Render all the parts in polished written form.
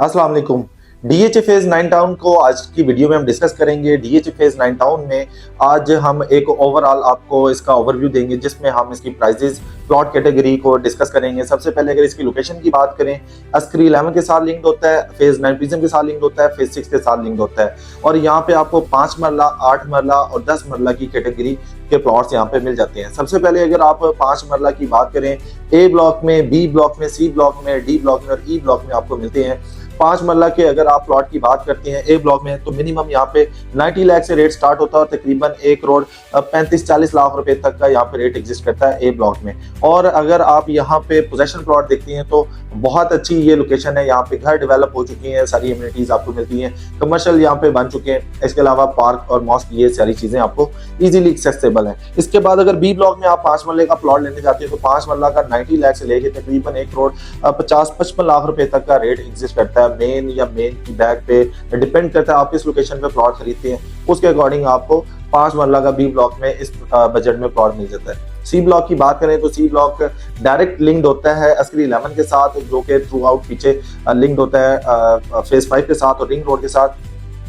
अस्सलाम वालेकुम। DHA phase 9 town को आज की वीडियो में हम डिस्कस करेंगे। डीएचए फेज 9 टाउन में आज हम एक ओवरऑल आपको इसका ओवरव्यू देंगे जिसमें हम इसकी प्राइसेस, प्लॉट कैटेगरी को डिस्कस करेंगे। सबसे पहले अगर इसकी लोकेशन की बात करें, अस्करी 11 के साथ लिंक्ड होता है, फेज 9 प्रिज्म के साथ लिंक्ड होता है, फेज 6 के साथ लिंक्ड होता है और यहाँ पे आपको 5 मरला, 8 मरला और 10 मरला की कैटेगरी के प्लॉट्स यहाँ पे मिल जाते हैं। सबसे पहले अगर आप 5 मरला की बात करें, ए ब्लॉक में, बी ब्लॉक में, सी ब्लॉक में, डी ब्लॉक में और ई ब्लॉक में आपको मिलते हैं। 5 मरला के अगर आप प्लॉट की बात करते हैं ए ब्लॉक में तो मिनिमम यहाँ पे 90 लाख से रेट स्टार्ट होता है और तकरीबन 1 करोड़ 35-40 लाख रुपए तक का यहाँ पे रेट एग्जिस्ट करता है ए ब्लॉक में। और अगर आप यहाँ पे पोजेशन प्लॉट देखते हैं तो बहुत अच्छी ये लोकेशन है। यहाँ पे घर डेवलप हो चुकी हैं, सारी एमिनिटीज आपको मिलती हैं, कमर्शियल यहाँ पे बन चुके हैं। इसके अलावा पार्क और मॉस्क, ये सारी चीजें आपको इजीली एक्सेसिबल है। इसके बाद अगर बी ब्लॉक में आप 5 मरले का प्लॉट लेने जाते हैं तो 5 मरला का 90 लाख से लेके तकरीबन 1 करोड़ 50-55 लाख रुपए तक का रेट एग्जिस्ट करता है। मेन या मेन की बैक पे डिपेंड करता है आप किस लोकेशन पे प्लॉट खरीदते हैं, उसके अकॉर्डिंग आपको 5 मरला का बी ब्लॉक में इस बजट में प्लॉट मिल जाता है। सी ब्लॉक की बात करें तो सी ब्लॉक डायरेक्ट लिंक्ड होता है अस्करी 11 के साथ, जो कि थ्रू आउट पीछे लिंक्ड होता है फेज 5 के साथ और रिंग रोड के साथ।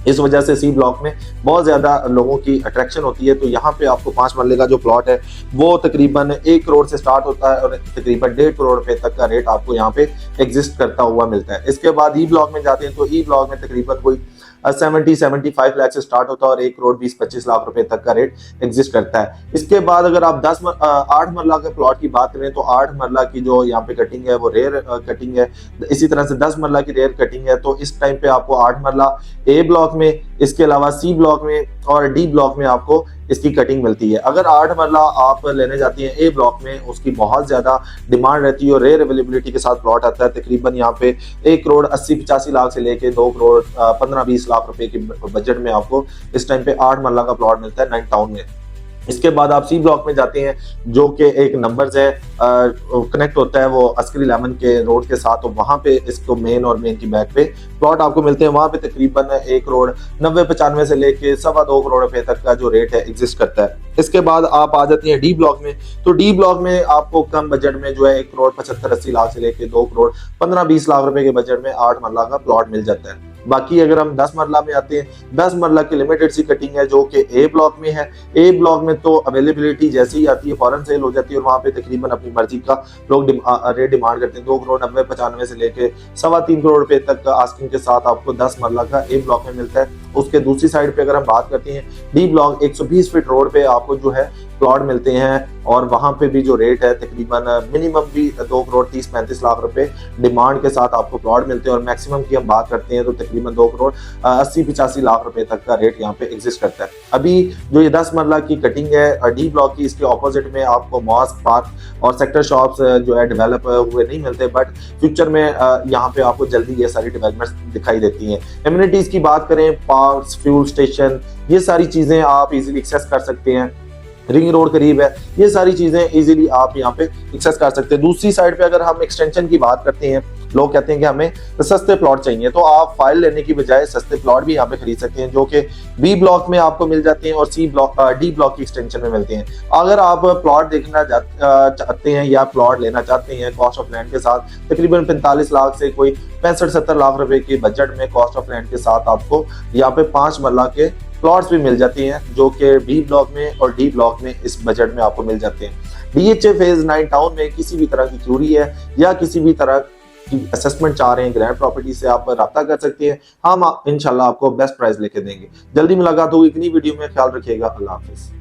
इस वजह से सी ब्लॉक में बहुत ज्यादा लोगों की अट्रैक्शन होती है। तो यहाँ पे आपको 5 मरले का जो प्लॉट है वो तकरीबन 1 करोड़ से स्टार्ट होता है और तकरीबन 1.5 करोड़ रुपए तक का रेट आपको यहाँ पे एग्जिस्ट करता हुआ मिलता है। इसके बाद ई ब्लॉक में जाते हैं तो ई ब्लॉक में तकरीबन कोई 70-75 लाख से स्टार्ट होता है और 1 करोड़ 20-25 लाख रुपए तक का रेट एग्जिस्ट करता है। इसके बाद अगर आप 8 मरला के प्लॉट की बात करें तो 8 मरला की जो यहाँ पे कटिंग है वो रेयर कटिंग है। इसी तरह से 10 मरला की रेयर कटिंग है। तो इस टाइम पे आपको 8 मरला ए ब्लॉक में, इसके अलावा सी ब्लॉक में और डी ब्लॉक में आपको इसकी कटिंग मिलती है। अगर 8 मरला आप लेने जाती हैं ए ब्लॉक में, उसकी बहुत ज्यादा डिमांड रहती है और रेयर अवेलेबिलिटी के साथ प्लॉट आता है। तकरीबन यहाँ पे 1 करोड़ 80-85 लाख से लेके 2 करोड़ 15-20 लाख रुपए के बजट में आपको इस टाइम पे 8 मरला का प्लॉट मिलता है 9 टाउन में। इसके बाद आप सी ब्लॉक में जाते हैं जो कि एक नंबर्स है, कनेक्ट होता है वो अस्करी 11 के रोड के साथ, तो वहां पे इसको मेन और मेन की बैक पे प्लॉट आपको मिलते हैं। वहां पे तकरीबन 1 करोड़ 90-95 से लेके 2.25 करोड़ रुपए तक का जो रेट है एग्जिस्ट करता है। इसके बाद आप आ जाती हैं डी ब्लॉक में, तो डी ब्लॉक में आपको कम बजट में जो है 1 करोड़ 75-80 लाख से लेके 2 करोड़ 15-20 लाख रुपए के बजट में 8 मरला का प्लॉट मिल जाता है। बाकी अगर हम 10 मरला में आते हैं, 10 मरला की लिमिटेड सी कटिंग है जो कि ए ब्लॉक में है। ए ब्लॉक में तो अवेलेबिलिटी जैसे ही आती है फौरन सेल हो जाती है और वहां पे तकरीबन अपनी मर्जी का लोग रेट डिमांड करते हैं। 2 करोड़ 90-95 से लेके 3.25 करोड़ रुपए तक का आस्किंग के साथ आपको 10 मरला का ए ब्लॉक में मिलता है। उसके दूसरी साइड पे अगर हम बात करते हैं डी ब्लॉक, 120 फीट रोड पे आपको जो है प्लॉट मिलते हैं और वहां पे भी जो रेट है तकरीबन मिनिमम भी 2 करोड़ 30-35 लाख रुपए डिमांड के साथ आपको प्लॉट मिलते हैं और मैक्सिमम की हम बात करते हैं तो तकरीबन 2 करोड़ 80-85 लाख रुपए तक का रेट यहाँ पे एग्जिस्ट करता है। अभी जो ये 10 मरला की कटिंग है डी ब्लॉक की, इसके ऑपोजिट में आपको मॉस्क, पार्क और सेक्टर शॉप्स जो है डेवलप हुए नहीं मिलते, बट फ्यूचर में यहाँ पे आपको जल्दी ये सारी डेवलपमेंट्स दिखाई देती हैं। एमिनिटीज की बात करें, पार्क्स, फ्यूल स्टेशन, ये सारी चीजें आप इजीली एक्सेस कर सकते हैं। रिंग रोड करीब है, ये सारी चीजें इजीली आप यहाँ पे एक्सेस कर सकते हैं। दूसरी साइड पे अगर हम एक्सटेंशन की बात करते हैं, लोग कहते हैं कि हमें सस्ते प्लॉट चाहिए, तो आप फाइल लेने की बजाय सस्ते प्लॉट भी यहाँ पे खरीद सकते हैं जो कि बी ब्लॉक में आपको मिल जाते हैं और सी ब्लॉक, डी ब्लॉक की एक्सटेंशन में मिलते हैं। अगर आप प्लॉट देखना चाहते हैं या प्लॉट लेना चाहते हैं कॉस्ट ऑफ लैंड के साथ, तकरीबन 45 लाख से कोई 65-70 लाख रुपए के बजट में कॉस्ट ऑफ लैंड के साथ आपको यहाँ पे 5 मरला के प्लॉट्स भी मिल जाती हैं जो कि बी ब्लॉक में और डी ब्लॉक में इस बजट में आपको मिल जाते हैं। डीएचए फेज 9 टाउन में किसी भी तरह की क्यूरी है या किसी भी तरह की असेसमेंट चाह रहे हैं ग्रैंड प्रॉपर्टी से, आप राब्ता कर सकते हैं। हम इंशाल्लाह आपको बेस्ट प्राइस लेके देंगे। जल्दी मुलाकात होगी एक नई वीडियो में, ख्याल रखिएगा। अल्लाह हाफिज।